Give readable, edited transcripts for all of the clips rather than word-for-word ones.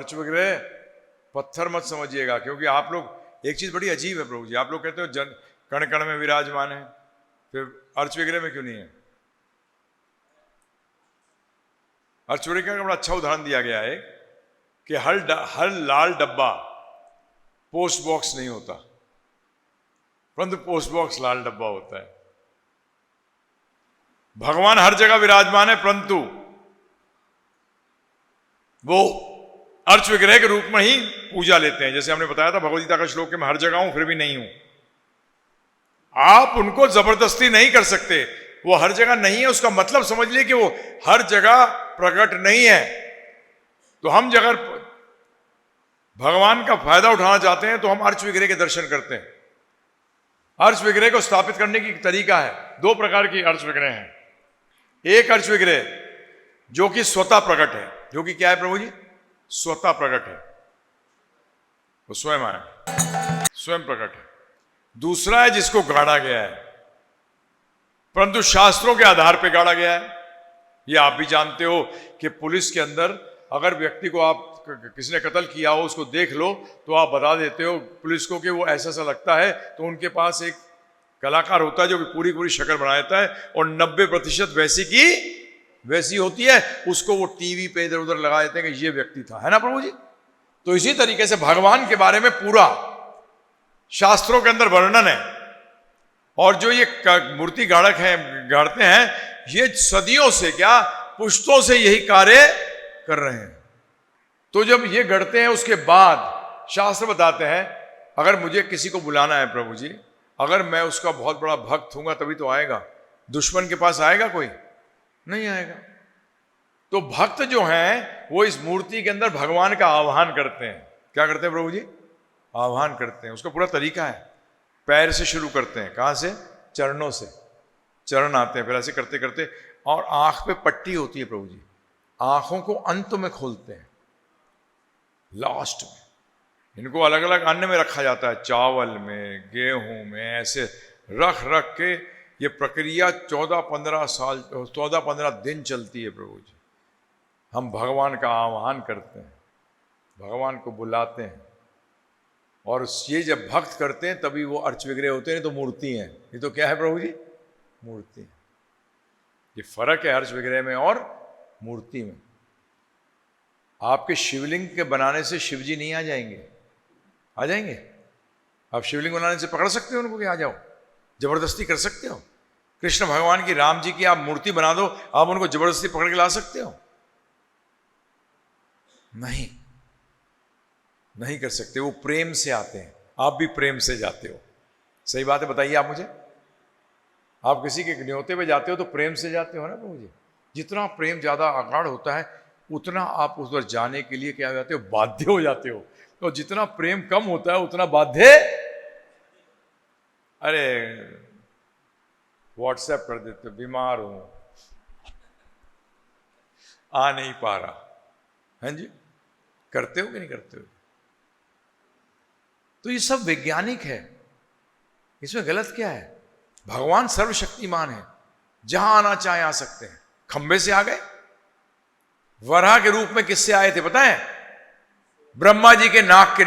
Urge विग्रह पत्थर मत समझिएगा, क्योंकि आप लोग एक चीज बड़ी अजीब है प्रभु जी, आप लोग कहते हो जन कण कण में विराजमान है, फिर अर्च विग्रह में क्यों नहीं है? अर्च विग्रह का बड़ा अच्छा उदाहरण दिया गया है कि हर लाल डब्बा पोस्ट बॉक्स नहीं होता, परंतु पोस्ट बॉक्स लाल डब्बा होता है। भगवान हर जगह विराजमान है, परंतु वो अर्च विग्रह के रूप में ही पूजा लेते हैं। जैसे हमने बताया था भगवद गीता का श्लोक कि मैं हर जगह हूं फिर भी नहीं हूं। आप उनको जबरदस्ती नहीं कर सकते, वो हर जगह नहीं है उसका मतलब समझ लिए कि वो हर जगह प्रकट नहीं है। तो हम जगह भगवान का फायदा उठाना चाहते हैं तो हम अर्च विग्रह के दर्शन करते हैं। अर्च विग्रह को स्थापित करने की तरीका है, दो प्रकार की अर्च विग्रह हैं। एक अर्च विग्रह जो कि स्वतः प्रकट है, जो कि क्या है प्रभु जी? स्वतः प्रकट है, वो स्वयं आया, स्वयं प्रकट है। दूसरा है जिसको गाड़ा गया है, परंतु शास्त्रों के आधार पर गाड़ा गया है। ये आप भी जानते हो कि पुलिस के अंदर अगर व्यक्ति को आप किसी ने कत्ल किया हो उसको देख लो तो आप बता देते हो पुलिस को कि वो ऐसा सा लगता है, तो उनके पास एक कलाकार होता है जो कि पूरी पूरी शक्ल बना देता है और 90% वैसी की वैसी होती है, उसको वो टीवी पे इधर उधर लगा देते हैं कि ये व्यक्ति था, है ना प्रभु जी? तो इसी तरीके से भगवान के बारे में पूरा शास्त्रों के अंदर वर्णन है। और जो ये मूर्ति गाड़क है, गाड़ते हैं, ये सदियों से क्या पुश्तों से यही कार्य कर रहे हैं। तो जब ये गढ़ते हैं उसके बाद शास्त्र बताते हैं अगर मुझे किसी को बुलाना है प्रभु जी, अगर मैं उसका बहुत बड़ा भक्त हूंगा तभी तो आएगा, दुश्मन के पास आएगा कोई? नहीं आएगा। तो भक्त जो हैं वो इस मूर्ति के अंदर भगवान का आह्वान करते हैं। क्या करते हैं प्रभु जी? आह्वान करते हैं। उसका पूरा तरीका है, पैर से शुरू करते हैं। कहां से? चरणों से। चरण आते हैं, फिर ऐसे करते करते, और आंख पे पट्टी होती है प्रभु जी, आंखों को अंत में खोलते हैं, लास्ट में। इनको अलग अलग अन्न में रखा जाता है, चावल में, गेहूं में, ऐसे रख रख के ये प्रक्रिया 14-15 दिन चलती है प्रभु जी। हम भगवान का आह्वान करते हैं, भगवान को बुलाते हैं, और ये जब भक्त करते हैं तभी वो अर्च विग्रह होते हैं, तो मूर्ति हैं। ये तो क्या है प्रभु जी? मूर्ति। ये फर्क है अर्च विग्रह में और मूर्ति में। आपके शिवलिंग के बनाने से शिव जी नहीं आ जाएंगे? आ जाएंगे? आप शिवलिंग बनाने से पकड़ सकते हो उनको कि आ जाओ? जबरदस्ती कर सकते हो? कृष्ण भगवान की, राम जी की आप मूर्ति बना दो, आप उनको जबरदस्ती पकड़ के ला सकते हो? नहीं, नहीं कर सकते। वो प्रेम से आते हैं, आप भी प्रेम से जाते हो। सही बात है, बताइए आप मुझे। आप किसी के न्योते पे जाते हो तो प्रेम से जाते हो ना प्रभु जी। जितना प्रेम ज्यादा आगाढ़ होता है उतना आप उस पर जाने के लिए क्या हो जाते हो? बाध्य हो जाते हो। तो जितना प्रेम कम होता है उतना बाध्य। अरे व्हाट्सएप कर देते हो, बीमार हूं, आ नहीं पा रहा, हैं जी? करते हो कि नहीं करते हो? तो ये सब वैज्ञानिक है, इसमें गलत क्या है? भगवान सर्वशक्तिमान है, जहां आना चाहे आ सकते हैं। खंबे से आ गए, वराह के रूप में किससे आए थे पता है? ब्रह्मा जी के नाक के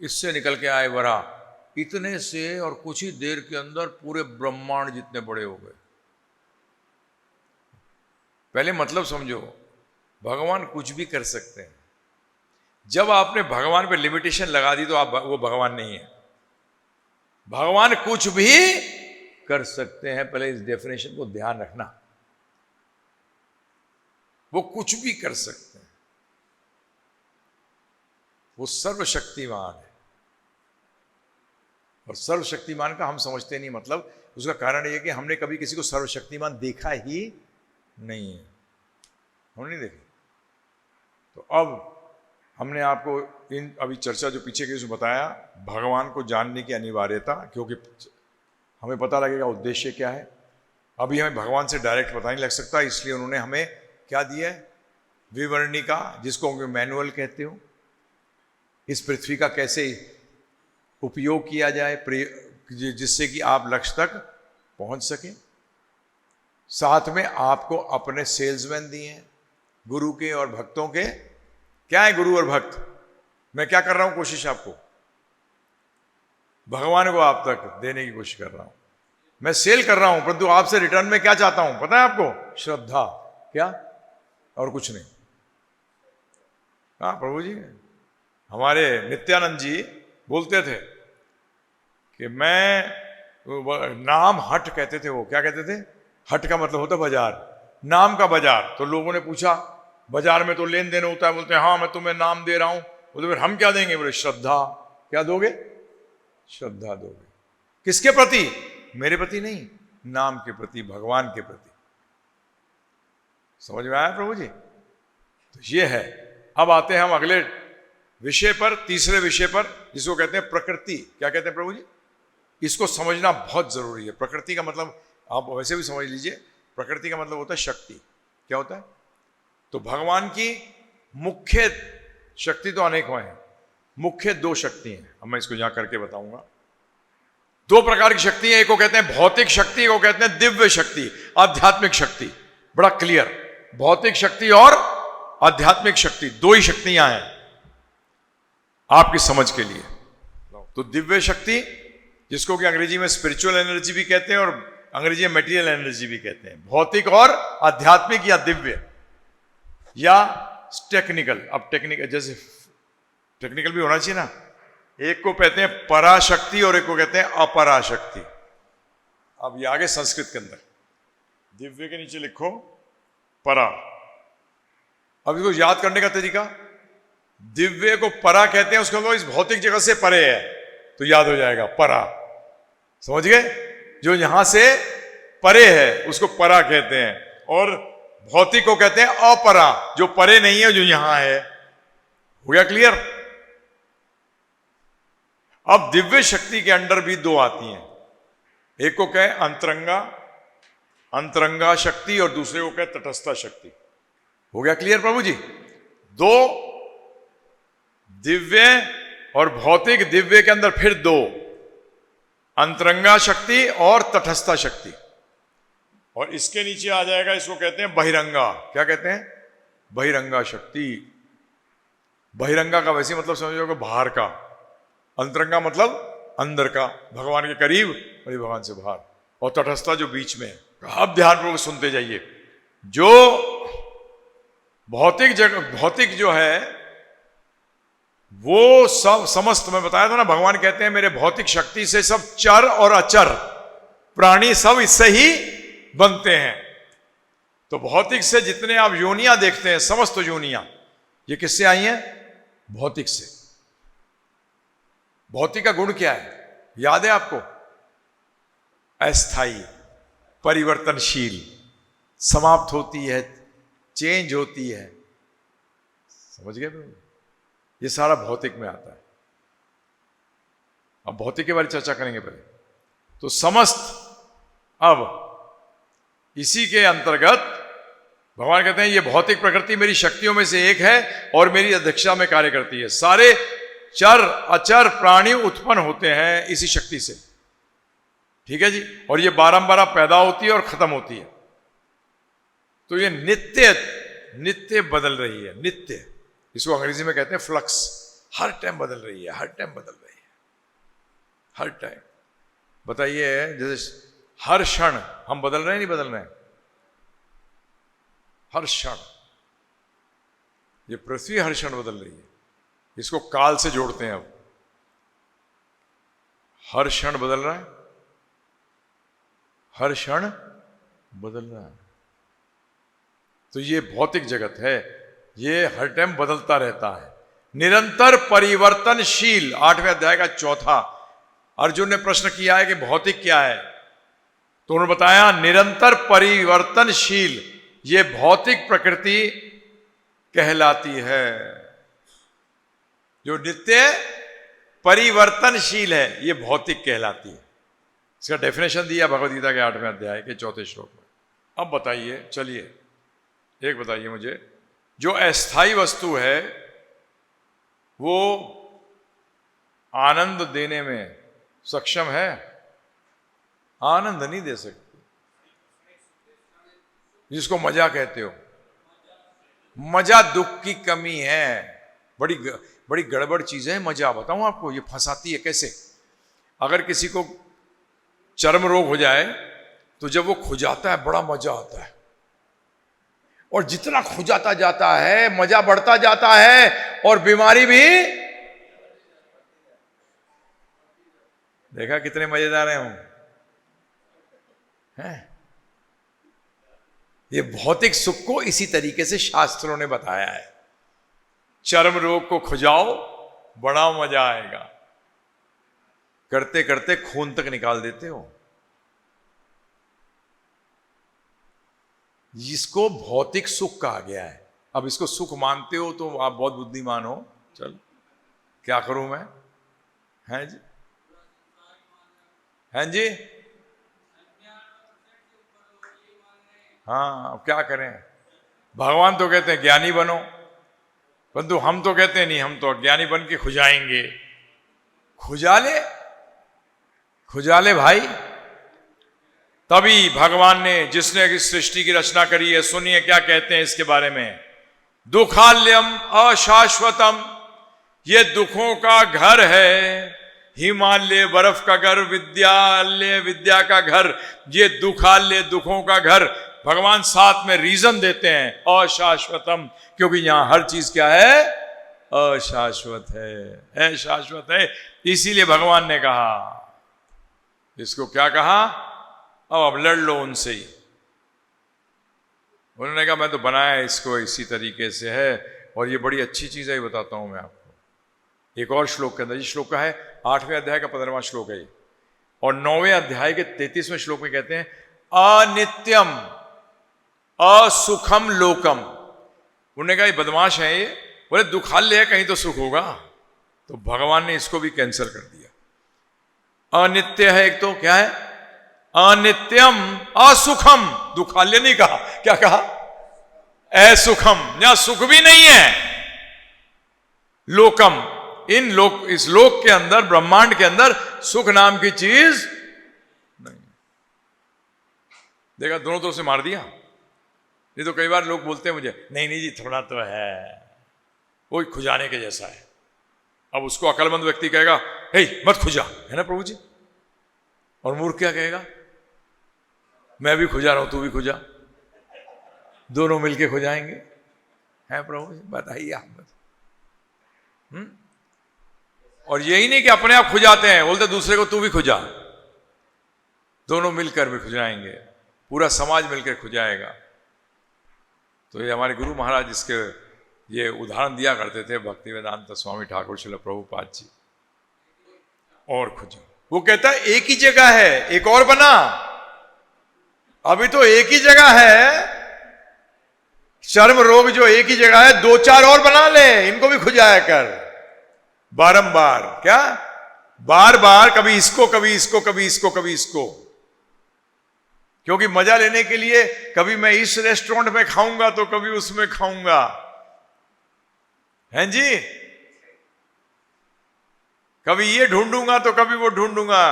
इससे निकल के आए वराह। इतने से और कुछ ही देर के अंदर पूरे ब्रह्मांड जितने बड़े हो गए। पहले मतलब समझो, भगवान कुछ भी कर सकते हैं। जब आपने भगवान पे लिमिटेशन लगा दी तो आप वो भगवान नहीं है। भगवान कुछ भी कर सकते हैं, पहले इस डेफिनेशन को ध्यान रखना। वो कुछ भी कर सकते हैं, वो सर्वशक्तिमान है। और सर्वशक्तिमान का हम समझते नहीं मतलब, उसका कारण यह है कि हमने कभी किसी को सर्वशक्तिमान देखा ही नहीं है, हमने नहीं देखा। तो अब हमने आपको इन अभी चर्चा जो पीछे की उसमें बताया, भगवान को जानने की अनिवार्यता, क्योंकि हमें पता लगेगा उद्देश्य क्या है। अभी हमें भगवान से डायरेक्ट पता नहीं लग सकता, इसलिए उन्होंने हमें क्या दिया है? विवरणिका, जिसको मैनुअल कहते हो। इस पृथ्वी का कैसे उपयोग किया जाए जिससे कि आप लक्ष्य तक पहुंच सकें। साथ में आपको अपने सेल्समैन दिए हैं, गुरु के और भक्तों के क्या है गुरु और भक्त? मैं क्या कर रहा हूं? कोशिश आपको भगवान को आप तक देने की कोशिश कर रहा हूं। मैं सेल कर रहा हूं, परंतु आपसे रिटर्न में क्या चाहता हूं पता है आपको? श्रद्धा। क्या? और कुछ नहीं। हाँ प्रभु जी, हमारे नित्यानंद जी बोलते थे कि मैं नाम हट कहते थे। वो क्या कहते थे? हट का मतलब होता बाजार, नाम का बाजार। तो लोगों ने पूछा बाजार में तो लेन देन होता है। बोलते हैं हाँ मैं तुम्हें नाम दे रहा हूं। बोले फिर हम क्या देंगे? बोले श्रद्धा। क्या दोगे? श्रद्धा दोगे। किसके प्रति? मेरे प्रति नहीं, नाम के प्रति, भगवान के प्रति। समझ में आया प्रभु जी? तो ये है। अब आते हैं हम अगले विषय पर, तीसरे विषय पर, जिसको कहते हैं प्रकृति। क्या कहते हैं प्रभु जी? इसको समझना बहुत जरूरी है। प्रकृति का मतलब आप वैसे भी समझ लीजिए, प्रकृति का मतलब होता है शक्ति। क्या होता है? तो भगवान की मुख्य शक्ति तो अनेकों हैं, मुख्य दो शक्ति हैं। अब मैं इसको यहां करके बताऊंगा। दो प्रकार की शक्ति है, एक को कहते हैं भौतिक शक्ति, एक को कहते हैं दिव्य शक्ति, आध्यात्मिक शक्ति। बड़ा क्लियर, भौतिक शक्ति और आध्यात्मिक शक्ति, दो ही शक्तियां हैं आपकी समझ के लिए। तो दिव्य शक्ति, जिसको कि अंग्रेजी में स्पिरिचुअल एनर्जी भी कहते हैं और अंग्रेजी में मटेरियल एनर्जी भी कहते हैं। भौतिक और आध्यात्मिक या दिव्य या टेक्निकल। अब टेक्निकल, जैसे टेक्निकल भी होना चाहिए ना। एक को कहते हैं पराशक्ति और एक को कहते हैं अपराशक्ति। अब ये आगे संस्कृत के अंदर दिव्य के नीचे लिखो परा। अब इसको याद करने का तरीका, दिव्य को परा कहते हैं, उसका मतलब इस भौतिक जगत से परे है, तो याद हो जाएगा परा। समझ गए? जो यहां से परे है उसको परा कहते हैं, और भौतिक को कहते हैं अपरा, जो परे नहीं है, जो यहां है। हो गया क्लियर? अब दिव्य शक्ति के अंडर भी दो आती हैं। एक को कहे अंतरंगा शक्ति और दूसरे को कहे तटस्था शक्ति। हो गया क्लियर प्रभु जी? दो दिव्य और भौतिक, दिव्य के अंदर फिर दो, अंतरंगा शक्ति और तटस्था शक्ति। और इसके नीचे आ जाएगा, इसको कहते हैं बहिरंगा। क्या कहते हैं? बहिरंगा शक्ति। बहिरंगा का वैसे मतलब समझोगे बाहर का, अंतरंगा मतलब अंदर का, भगवान के करीब और भगवान से बाहर, और तटस्थता जो बीच में है। अब ध्यानपूर्वक सुनते जाइए। जो भौतिक जो है वो सब समस्त, मैं बताया था ना, भगवान कहते हैं मेरे भौतिक शक्ति से सब चर और अचर प्राणी सब इससे ही बनते हैं। तो भौतिक से जितने आप योनियां देखते हैं, समस्त योनियां, ये किससे आई हैं? भौतिक से। भौतिक का गुण क्या है? याद है आपको? अस्थाई, परिवर्तनशील, समाप्त होती है, चेंज होती है। समझ गए? ये सारा भौतिक में आता है। अब भौतिक के बारे में चर्चा करेंगे पहले। तो समस्त, अब इसी के अंतर्गत भगवान कहते हैं ये भौतिक प्रकृति मेरी शक्तियों में से एक है और मेरी अध्यक्षता में कार्य करती है। सारे चर अचर प्राणी उत्पन्न होते हैं इसी शक्ति से। ठीक है जी? और ये बारंबार पैदा होती है और खत्म होती है। तो ये नित्य बदल रही है। नित्य, इसको अंग्रेजी में कहते हैं फ्लक्स। हर टाइम बदल रही है, हर टाइम बदल रही है, हर टाइम। बताइए, जैसे हर क्षण हम बदल रहे हैं, नहीं बदल रहे हैं? हर क्षण ये पृथ्वी हर क्षण बदल रही है। इसको काल से जोड़ते हैं। अब हर क्षण बदल रहा है, हर क्षण बदल रहा है। तो ये भौतिक जगत है, ये हर टाइम बदलता रहता है, निरंतर परिवर्तनशील। 8वें अध्याय का 4था, अर्जुन ने प्रश्न किया है कि भौतिक क्या है, तो उन्होंने बताया निरंतर परिवर्तनशील ये भौतिक प्रकृति कहलाती है। जो नित्य परिवर्तनशील है ये भौतिक कहलाती है। इसका डेफिनेशन दिया भगवद गीता के 8वें अध्याय के 4थे श्लोक में। अब बताइए, चलिए एक बताइए मुझे, जो अस्थाई वस्तु है वो आनंद देने में सक्षम है? आनंद नहीं दे सकती। जिसको मजा कहते हो, मजा दुख की कमी है। बड़ी गड़बड़ चीज़ है मजा। बताऊं आपको, ये फंसाती है कैसे। अगर किसी को चर्म रोग हो जाए तो जब वो खुजाता है बड़ा मजा आता है, और जितना खुजाता जाता है मजा बढ़ता जाता है, और बीमारी भी। देखा कितने मजेदार हैं ये भौतिक सुख को इसी तरीके से शास्त्रों ने बताया है। चर्म रोग को खुजाओ, बड़ा मजा आएगा, करते करते खून तक निकाल देते हो। जिसको भौतिक सुख कहा गया है। अब इसको सुख मानते हो तो आप बहुत बुद्धिमान हो। चल क्या करूं मैं, हैं जी, हैं जी। हाँ, अब क्या करें। भगवान तो कहते हैं ज्ञानी बनो, परंतु हम तो कहते हैं नहीं, हम तो अज्ञानी बन के खुजाएंगे। खुजा ले भाई। तभी भगवान ने, जिसने इस सृष्टि की रचना करी है, सुनिए क्या कहते हैं इसके बारे में। दुखाल्यम अशाश्वतम, ये दुखों का घर है। हिमालय बर्फ का घर, विद्यालय विद्या का घर, ये दुखालय दुखों का घर। भगवान साथ में रीजन देते हैं अशाश्वतम, क्योंकि यहां हर चीज क्या है, अशाश्वत है, अशाश्वत है। इसीलिए भगवान ने कहा, इसको क्या कहा, अब लड़ लो उनसे ही। उन्होंने कहा मैं तो बनाया इसको इसी तरीके से है, और ये बड़ी अच्छी चीज है, ये बताता हूं मैं आपको। एक और श्लोक के अंदर, इस श्लोक का है 8वें अध्याय का 15वां श्लोक है, और 9वें अध्याय के 33वें श्लोक में कहते हैं अनित्यम असुखम लोकम। उन्होंने कहा ये बदमाश है, ये बोले दुखालय है, कहीं तो सुख होगा। तो भगवान ने इसको भी कैंसिल कर दिया। अनित्य है एक, तो क्या है, अनित्यम असुखम। दुखालय नहीं कहा, क्या कहा, असुखम, यहां सुख भी नहीं है। लोकम, इस लोक के अंदर, ब्रह्मांड के अंदर सुख नाम की चीज नहीं। देखा, दोनों तरफ से मार दिया। नहीं तो कई बार लोग बोलते हैं मुझे, नहीं नहीं जी थोड़ा तो है, वो खुजाने के जैसा है। अब उसको अकलमंद व्यक्ति कहेगा हे मत खुजा, है ना प्रभु जी, और मूर्ख क्या कहेगा, मैं भी खुजा रहा हूं तू भी खुजा, दोनों मिलके खुजाएंगे। है प्रभु जी, बताइए आप बस। और यही नहीं कि अपने आप खुजाते हैं, बोलते दूसरे को तू भी खुजा, दोनों मिलकर भी खुजाएंगे, पूरा समाज मिलकर खुजाएगा। तो ये हमारे गुरु महाराज इसके ये उदाहरण दिया करते थे, भक्ति वेदांत स्वामी ठाकुर श्रील प्रभुपाद जी। और खुजो, वो कहता है एक ही जगह है, एक और बना, अभी तो एक ही जगह है। चर्म रोग जो एक ही जगह है, 2-4 और बना ले, इनको भी खुजाया कर बारंबार। क्या, बार बार, कभी इसको कभी इसको, कभी इसको कभी इसको। क्योंकि मजा लेने के लिए कभी मैं इस रेस्टोरेंट में खाऊंगा तो कभी उसमें खाऊंगा, हैं जी, कभी ये ढूंढूंगा तो कभी वो ढूंढूंगा।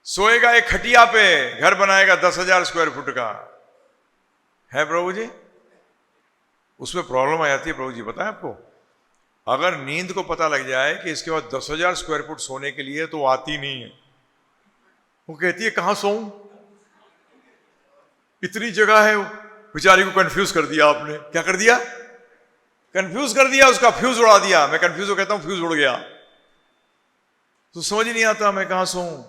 सोएगा एक खटिया पे, घर बनाएगा 10,000 स्क्वायर फुट का, है प्रभु जी। उसमें प्रॉब्लम आ जाती है प्रभु जी, पता है आपको। अगर नींद को पता लग जाए कि इसके बाद 10,000 स्क्वायर फुट सोने के लिए, तो आती नहीं है। वो कहती है कहां सोऊं, इतनी जगह है। बेचारी को कंफ्यूज कर दिया आपने। क्या कर दिया, कंफ्यूज कर दिया, उसका फ्यूज उड़ा दिया। मैं कंफ्यूज हो कहता हूं फ्यूज उड़ गया, तो समझ ही नहीं आता मैं कहां सोऊं।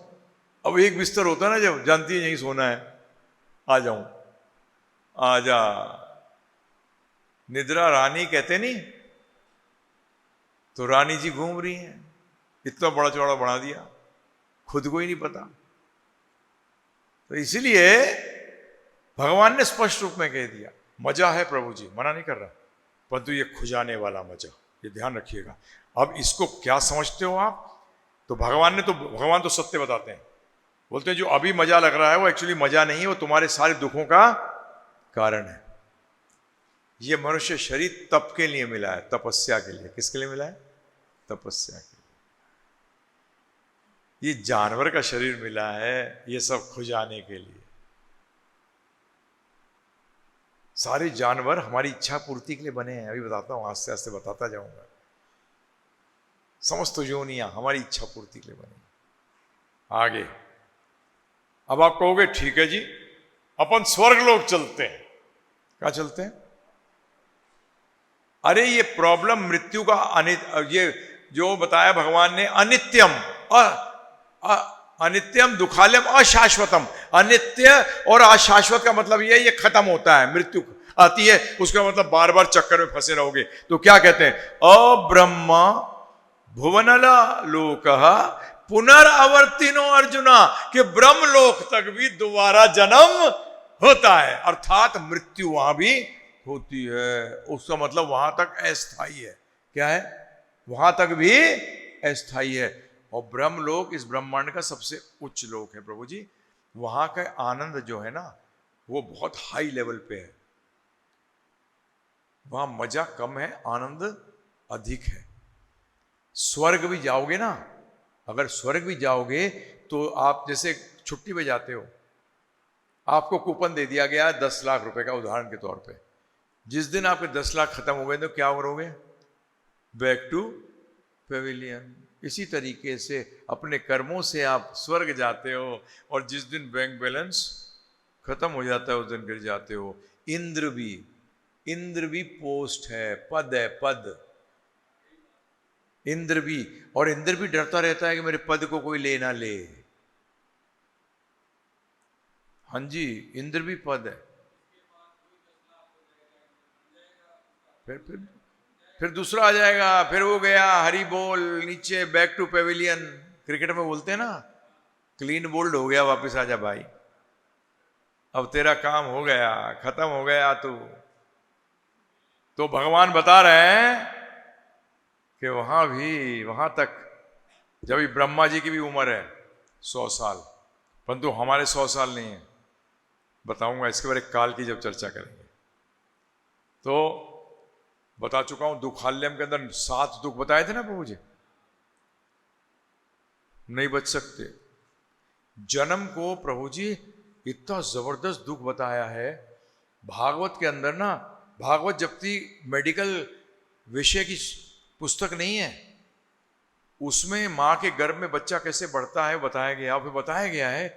अब एक बिस्तर होता है ना, जब जानती है यहीं सोना है, आ जाऊं, आजा निद्रा रानी कहते नहीं, तो रानी जी घूम रही हैं, इतना बड़ा चौड़ा बना दिया, खुद को ही नहीं पता। तो इसीलिए भगवान ने स्पष्ट रूप में कह दिया, मजा है प्रभु जी, मना नहीं कर रहा, परंतु ये खुजाने वाला मजा, ये ध्यान रखिएगा। अब इसको क्या समझते हो आप। तो भगवान तो सत्य बताते हैं, बोलते हैं जो अभी मजा लग रहा है वो एक्चुअली मजा नहीं है, वो तुम्हारे सारे दुखों का कारण है। ये मनुष्य शरीर तप के लिए मिला है, तपस्या के लिए। किसके लिए मिला है, तपस्या के लिए। ये जानवर का शरीर मिला है, ये सब खुजाने के लिए। सारे जानवर हमारी इच्छा पूर्ति के लिए बने हैं। अभी बताता हूं, आस्ते आस्ते बताता जाऊंगा। समस्त योनियां हमारी इच्छा पूर्ति के लिए बनी। आगे अब आप कहोगे ठीक है जी, अपन स्वर्ग लोग चलते हैं। क्या चलते हैं? अरे ये प्रॉब्लम मृत्यु का ये जो बताया भगवान ने, अनित्यम अनित्यम दुखालयम अशाश्वतम। अनित्य और अशाश्वत का मतलब ये खत्म होता है, मृत्यु आती है, उसका मतलब बार बार चक्कर में फंसे रहोगे। तो क्या कहते हैं? अब्रह्म भुवनला लोकः पुनरावर्तिनो अर्जुना, कि ब्रह्म लोक तक भी दोबारा जन्म होता है, अर्थात मृत्यु वहां भी होती है। उसका मतलब वहां तक अस्थाई है। क्या है? वहां तक भी अस्थाई है। और ब्रह्मलोक इस ब्रह्मांड का सबसे उच्च लोक है प्रभु जी। वहां का आनंद जो है ना, वो बहुत हाई लेवल पे है। वहां मजा कम है, आनंद अधिक है। स्वर्ग भी जाओगे ना, अगर स्वर्ग भी जाओगे तो आप जैसे छुट्टी पे जाते हो, आपको कूपन दे दिया गया 10 लाख रुपए का, उदाहरण के तौर पे। जिस दिन आपके 10 लाख खत्म हो गए तो क्या करोगे? Back to pavilion. इसी तरीके से अपने कर्मों से आप स्वर्ग जाते हो, और जिस दिन बैंक बैलेंस खत्म हो जाता है उस दिन गिर जाते हो। इंद्र भी पोस्ट है, पद है, पद। इंद्र भी, और इंद्र भी डरता रहता है कि मेरे पद को कोई ले ना ले। हाँ जी, इंद्र भी पद है। फिर दूसरा आ जाएगा, फिर वो गया, हरी बोल, नीचे बैक टू पेविलियन। क्रिकेट में बोलते हैं ना, क्लीन बोल्ड हो गया, वापस आ जा भाई, अब तेरा काम हो गया, खत्म हो गया तू। तो भगवान बता रहे हैं कि वहां तक, जब ब्रह्मा जी की भी उम्र है 100 साल, परंतु हमारे 100 साल नहीं है। बताऊंगा इसके बारे में काल की जब चर्चा करेंगे। तो बता चुका हूं, दुखालयम के अंदर 7 दुख बताए थे ना प्रभु जी, नहीं बच सकते। जन्म को प्रभु जी इतना जबरदस्त दुख बताया है भागवत के अंदर ना। भागवत जबकि मेडिकल विषय की पुस्तक नहीं है, उसमें मां के गर्भ में बच्चा कैसे बढ़ता है बताया गया। फिर बताया गया है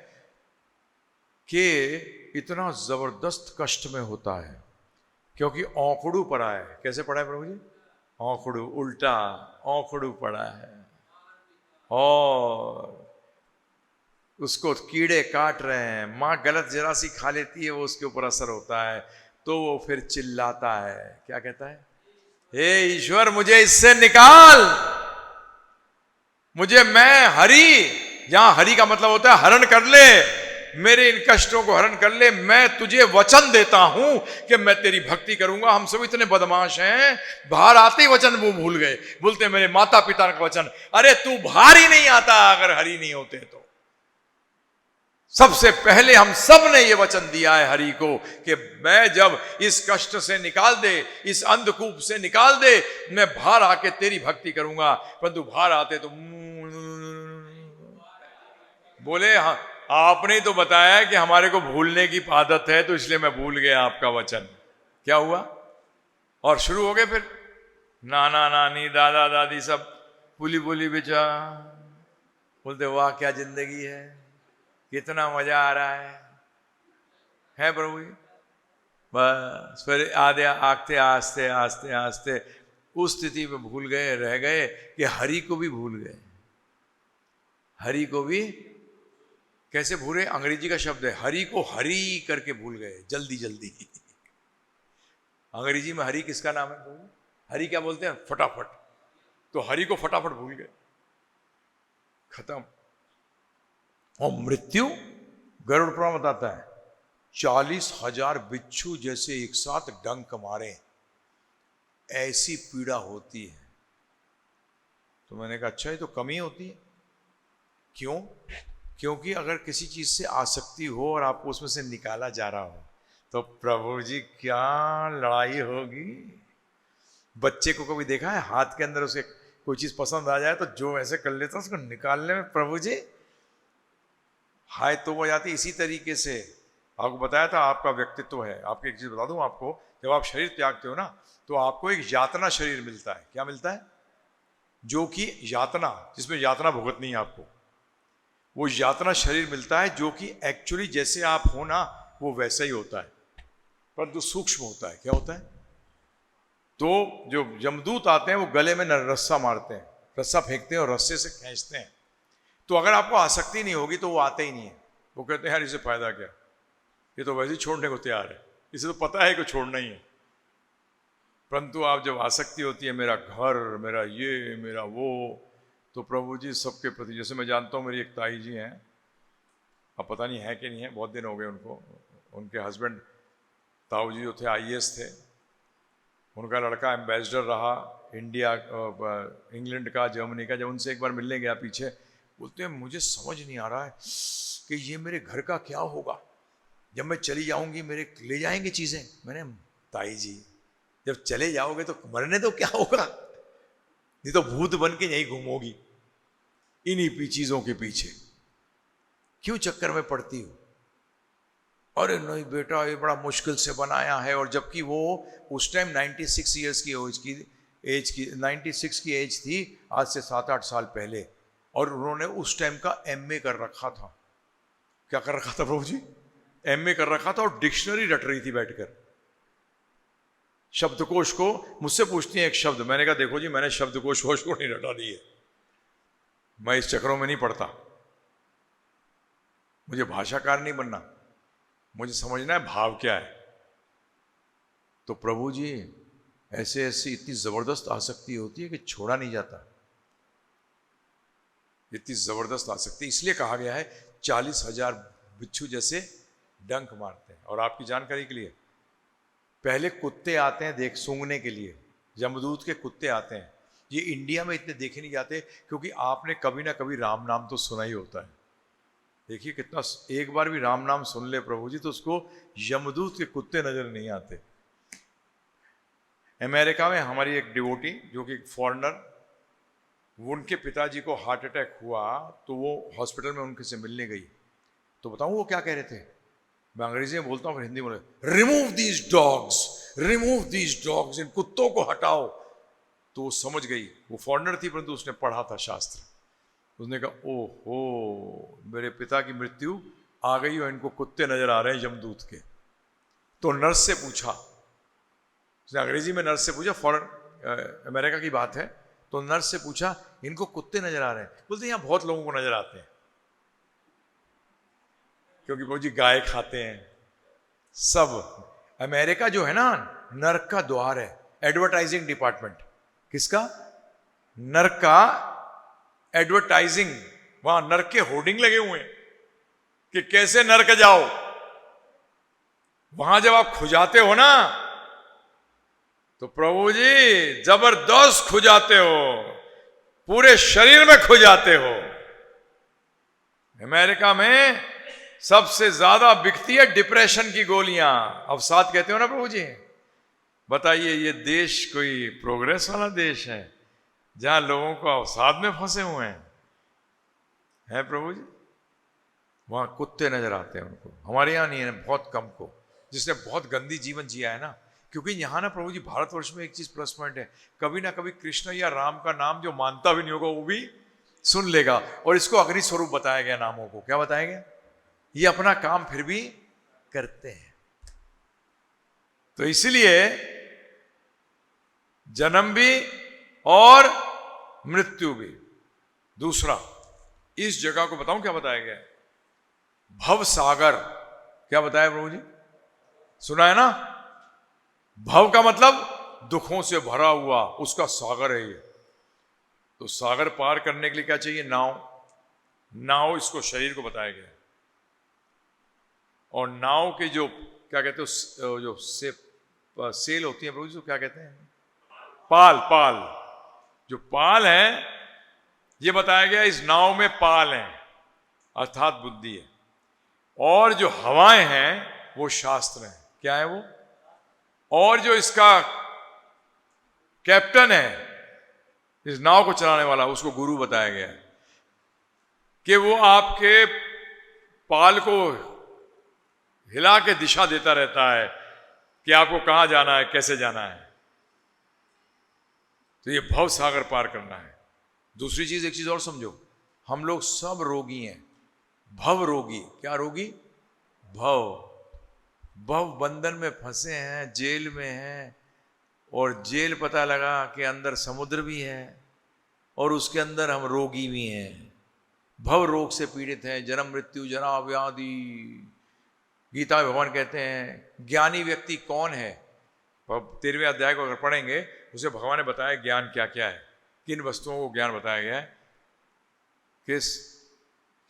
कि इतना जबरदस्त कष्ट में होता है, क्योंकि औंखड़ू पड़ा है। कैसे पड़ा है प्रभु जी? औंखड़ू, उल्टा औंखड़ू पड़ा है, और उसको कीड़े काट रहे हैं। माँ गलत जरा सी खा लेती है, वो उसके ऊपर असर होता है, तो वो फिर चिल्लाता है। क्या कहता है? हे ईश्वर, मुझे इससे निकाल, मुझे, मैं हरि, जहां हरि का मतलब होता है हरण कर ले, मेरे इन कष्टों को हरण कर ले। मैं तुझे वचन देता हूं कि मैं तेरी भक्ति करूंगा। हम सब इतने बदमाश हैं, बाहर आते ही वचन वो भूल गए, बोलते मेरे माता पिता का वचन। अरे तू बाहर ही नहीं आता अगर हरि नहीं होते तो। सबसे पहले हम सब ने ये वचन दिया है हरि को कि मैं जब इस कष्ट से निकाल दे, इस अंधकूप से निकाल दे, मैं बाहर आके तेरी भक्ति करूंगा। परंतु बाहर आते तो बोले, हाँ आपने तो बताया कि हमारे को भूलने की आदत है, तो इसलिए मैं भूल गया आपका वचन। क्या हुआ? और शुरू हो गए फिर नाना नानी दादा दादी सब बोली बोली बेचा, बोलते वाह क्या जिंदगी है, कितना मजा आ रहा है प्रभु जी। बस फिर आधे आगते आस्ते आस्ते आस्ते उस स्थिति में भूल गए, रह गए कि हरि को भी भूल गए। हरि को भी कैसे भूले? अंग्रेजी का शब्द है, हरि को हरि करके भूल गए, जल्दी जल्दी। अंग्रेजी में हरि किसका नाम है? हरि क्या बोलते हैं? फटाफट। तो हरि को फटाफट भूल गए, खत्म। और मृत्यु, गरुड़ पुराण बताता है 40,000 बिच्छू जैसे एक साथ डंक मारे, ऐसी पीड़ा होती है। तो मैंने कहा अच्छा, ये तो कमी होती है। क्यों? क्योंकि अगर किसी चीज से आसक्ति हो और आपको उसमें से निकाला जा रहा हो, तो प्रभु जी क्या लड़ाई होगी। बच्चे को कभी देखा है, हाथ के अंदर उसे कोई चीज पसंद आ जाए तो जो ऐसे कर लेता है, उसको निकालने में प्रभु जी हाय तो हो जाती। इसी तरीके से आपको बताया था आपका व्यक्तित्व है। आपको एक चीज बता दूं आपको, जब आप शरीर त्यागते हो ना तो आपको एक यातना शरीर मिलता है। क्या मिलता है? जो कि यातना, जिसमें यातना भुगतनी है आपको, वो यातना शरीर मिलता है जो कि एक्चुअली जैसे आप हो ना वो वैसा ही होता है, परंतु सूक्ष्म होता है। क्या होता है? तो जो यमदूत आते हैं वो गले में रस्सा मारते हैं, रस्सा फेंकते हैं और रस्से से खींचते हैं। तो अगर आपको आसक्ति नहीं होगी तो वो आते ही नहीं है। वो कहते हैं यार इसे फायदा क्या, ये तो वैसे ही छोड़ने को तैयार है, इसे तो पता है कि छोड़ना ही है। परंतु आप जब आसक्ति होती है, मेरा घर, मेरा ये, मेरा वो, तो प्रभु जी सबके प्रति, जैसे मैं जानता हूँ मेरी एक ताई जी हैं, अब पता नहीं है कि नहीं है, बहुत दिन हो गए उनको। उनके हस्बैंड ताऊ जी जो थे IAS थे, उनका लड़का एम्बेसडर रहा इंडिया, इंग्लैंड का, जर्मनी का। जब उनसे एक बार मिलने गया पीछे, बोलते हैं मुझे समझ नहीं आ रहा है कि ये मेरे घर का क्या होगा, जब मैं चली जाऊंगी मेरे ले जाएंगे चीजें। मैंने, ताई जी जब चले जाओगे तो मरने तो क्या होगा, नहीं तो भूत बन के यहीं घूमोगी इन्हीं चीजों के पीछे, क्यों चक्कर में पड़ती हो? अरे नहीं बेटा ये बड़ा मुश्किल से बनाया है। और जबकि वो उस टाइम 96 ईयर्स की एज की 96 की एज थी, आज से 7-8 साल पहले। और उन्होंने उस टाइम का MA कर रखा था। क्या कर रखा था प्रभु जी? MA कर रखा था और डिक्शनरी रट रही थी बैठकर, शब्दकोश को। मुझसे पूछती है एक शब्द, मैंने कहा देखो जी मैंने शब्दकोश को नहीं रटा दी है, मैं इस चक्रों में नहीं पड़ता, मुझे भाषाकार नहीं बनना, मुझे समझना है भाव क्या है। तो प्रभु जी ऐसे ऐसी इतनी जबरदस्त आसक्ति होती है कि छोड़ा नहीं जाता, इतनी जबरदस्त आसक्ति। इसलिए कहा गया है 40,000 बिच्छू जैसे डंक मारते हैं। और आपकी जानकारी के लिए, पहले कुत्ते आते हैं देख सूंघने के लिए, यमदूत के कुत्ते आते हैं। ये इंडिया में इतने देखे नहीं जाते क्योंकि आपने कभी ना कभी राम नाम तो सुना ही होता है। देखिए कितना, एक बार भी राम नाम सुन ले प्रभु जी तो उसको यमदूत के कुत्ते नजर नहीं आते। अमेरिका में हमारी एक डिवोटी जो कि फॉरेनर, उनके पिताजी को हार्ट अटैक हुआ तो वो हॉस्पिटल में उनके से मिलने गई। तो बताऊं वो क्या कह रहे थे? मैं अंग्रेजी में बोलता हूँ, हिंदी में, remove these dogs, remove these dogs, इन कुत्तों को हटाओ। तो वो समझ गई, वो फॉरेनर थी परंतु उसने पढ़ा था शास्त्र। उसने कहा ओहो मेरे पिता की मृत्यु आ गई और इनको कुत्ते नजर आ रहे हैं यमदूत के। तो नर्स से पूछा, उसने अंग्रेजी में नर्स से पूछा, फॉरेन अमेरिका की बात है, तो नर्स से पूछा इनको कुत्ते नजर आ रहे हैं? बोलते यहाँ बहुत लोगों को नजर आते हैं क्योंकि प्रभु जी गाय खाते हैं सब। अमेरिका जो है ना नर्क का द्वार है, एडवर्टाइजिंग डिपार्टमेंट। किसका? नर्क का एडवर्टाइजिंग। वहां नर्क के होर्डिंग लगे हुए हैं कि कैसे नर्क जाओ। वहां जब आप खुजाते हो ना तो प्रभु जी जबरदस्त खुजाते हो, पूरे शरीर में खुजाते हो। अमेरिका में सबसे ज्यादा बिकती है डिप्रेशन की गोलियां, अवसाद कहते हो ना प्रभु जी। बताइए ये देश कोई प्रोग्रेस वाला देश है जहां लोगों को अवसाद में फंसे हुए हैं प्रभु जी? वहां कुत्ते नजर आते हैं उनको, हमारे यहां नहीं है, बहुत कम को, जिसने बहुत गंदी जीवन जिया है ना। क्योंकि यहां ना प्रभु जी भारतवर्ष में एक चीज प्लस पॉइंट है, कभी ना कभी कृष्ण या राम का नाम जो मानता भी नहीं होगा वो भी सुन लेगा। और इसको अग्नि स्वरूप बताया गया नामों को। क्या बताया गया? ये अपना काम फिर भी करते हैं। तो इसलिए जन्म भी और मृत्यु भी। दूसरा, इस जगह को बताऊं क्या बताया गया? भव सागर। क्या बताया प्रभु जी? सुना है ना? भव का मतलब दुखों से भरा हुआ, उसका सागर है ये। तो सागर पार करने के लिए क्या चाहिए? नाव। नाव, इसको शरीर को बताया गया। और नाव के जो क्या कहते हो, जो सेल होती है प्रभु जी, क्या कहते हैं? पाल। पाल, जो पाल है, ये बताया गया इस नाव में पाल है अर्थात बुद्धि है। और जो हवाएं हैं वो शास्त्र हैं। क्या है वो? और जो इसका कैप्टन है, इस नाव को चलाने वाला, उसको गुरु बताया गया कि वो आपके पाल को हिला के दिशा देता रहता है कि आपको कहां जाना है, कैसे जाना है। तो ये भव सागर पार करना है। दूसरी चीज, एक चीज और समझो, हम लोग सब रोगी हैं, भव रोगी। क्या रोगी? भव बंधन में फंसे हैं, जेल में हैं, और जेल पता लगा कि अंदर समुद्र भी है, और उसके अंदर हम रोगी भी हैं, भव रोग से पीड़ित हैं, जन्म मृत्यु जरा व्याधि। गीता में भगवान कहते हैं ज्ञानी व्यक्ति कौन है। 13वें अध्याय को अगर पढ़ेंगे, उसे भगवान ने बताया ज्ञान क्या क्या है, किन वस्तुओं को ज्ञान बताया गया है। किस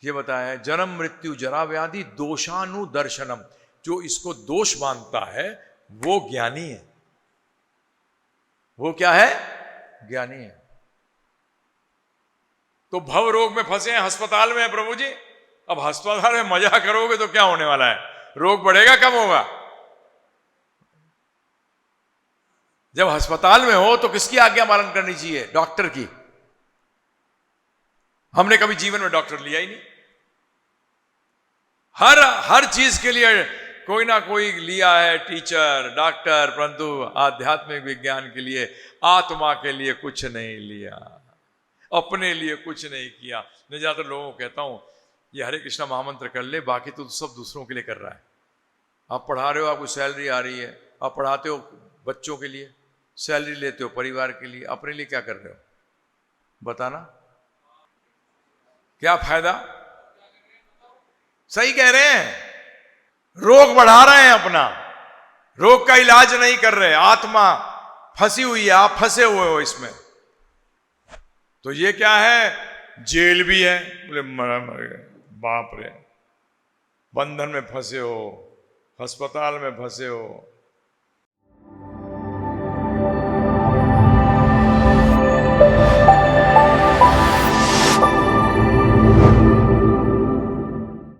ये बताया है, जन्म मृत्यु जरा व्याधि दोषानुदर्शनम। जो इसको दोष मानता है वो ज्ञानी है। वो क्या है? ज्ञानी है। तो भव रोग में फंसे हैं, अस्पताल में है प्रभु जी। अब अस्पताल में मजा करोगे तो क्या होने वाला है? रोग बढ़ेगा, कम होगा? जब अस्पताल में हो तो किसकी आज्ञा पालन करनी चाहिए? डॉक्टर की। हमने कभी जीवन में डॉक्टर लिया ही नहीं। हर चीज के लिए कोई ना कोई लिया है, टीचर, डॉक्टर, परंतु आध्यात्मिक विज्ञान के लिए, आत्मा के लिए कुछ नहीं लिया, अपने लिए कुछ नहीं किया। मैं ज्यादातर लोगों को कहता हूं ये हरे कृष्णा महामंत्र कर ले, बाकी तो सब दूसरों के लिए कर रहा है। आप पढ़ा रहे हो, आपको सैलरी आ रही है, आप पढ़ाते हो बच्चों के लिए, सैलरी लेते हो परिवार के लिए, अपने लिए क्या कर रहे हो? बताना, क्या फायदा? सही कह रहे हैं, रोग बढ़ा रहे हैं अपना, रोग का इलाज नहीं कर रहे। आत्मा फंसी हुई है, आप फंसे हुए हो इसमें। तो ये क्या है? जेल भी है। बोले मर गए, बाप रे, बंधन में फंसे हो, अस्पताल में फंसे हो,